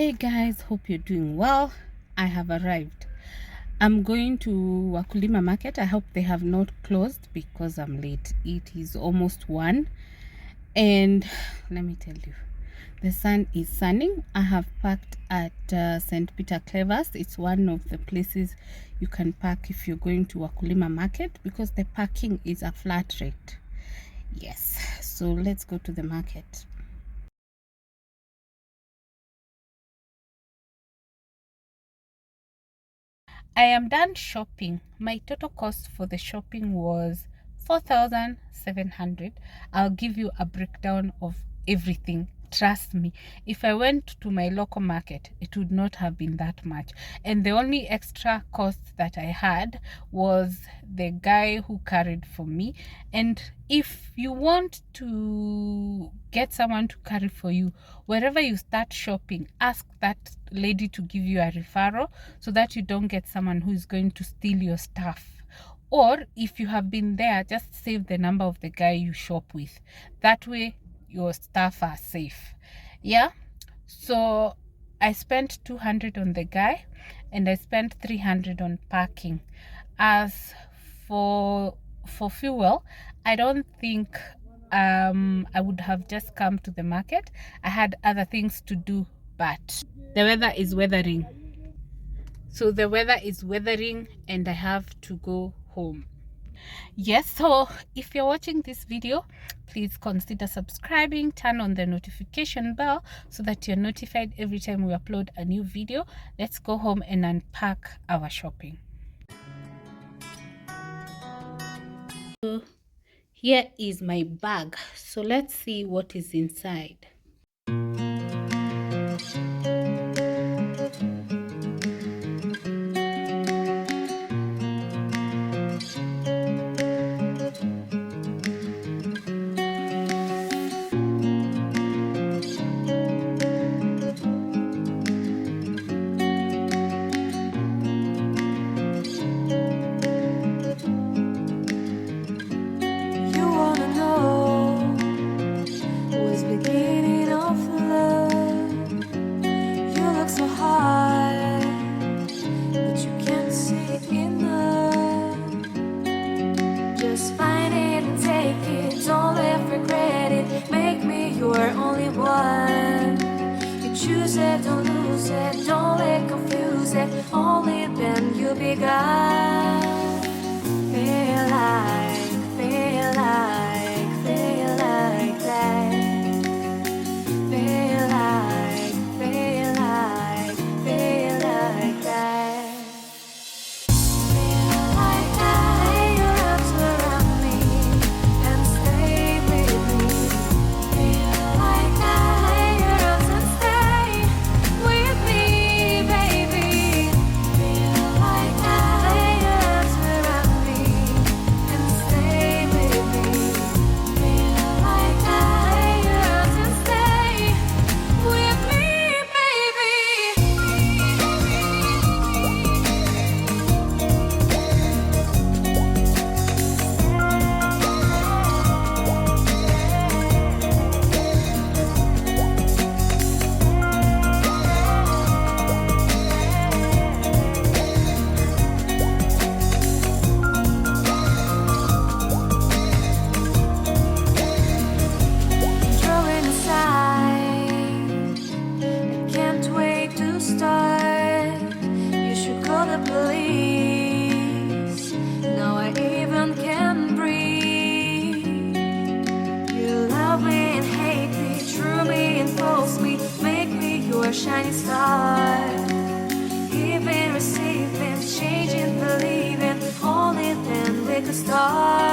Hey guys, hope you're doing well. I have arrived. I'm going to Wakulima Market. I hope they have not closed because I'm late. It is almost 1 and let me tell you, the sun is sunning. I have parked at St. Peter Clevers. It's one of the places you can park if you're going to Wakulima Market because the parking is a flat rate. Yes, so let's go to the market. I am done shopping. My total cost for the shopping was 4,700. I'll give you a breakdown of everything. Trust me, if I went to my local market, it would not have been that much. And the only extra cost that I had was the guy who carried for me. And if you want to get someone to carry for you, wherever you start shopping, ask that lady to give you a referral so that you don't get someone who is going to steal your stuff. Or if you have been there, just save the number of the guy you shop with. That way your stuff are safe. Yeah, so I spent 200 on the guy and I spent 300 on parking. As for fuel, I don't think I would have just come to the market. I had other things to do, but the weather is weathering. So the weather is weathering and I have to go home. Yes, so if you're watching this video, please consider subscribing, turn on the notification bell so that you're notified every time we upload a new video. Let's go home and unpack our shopping. So here is my bag, so let's see what is inside. You're only one. You choose it, don't lose it, don't let confuse it. Only then you begun. Feel like that. Feel like that. Shining star, giving, receiving, changing, believing. Only then we could start.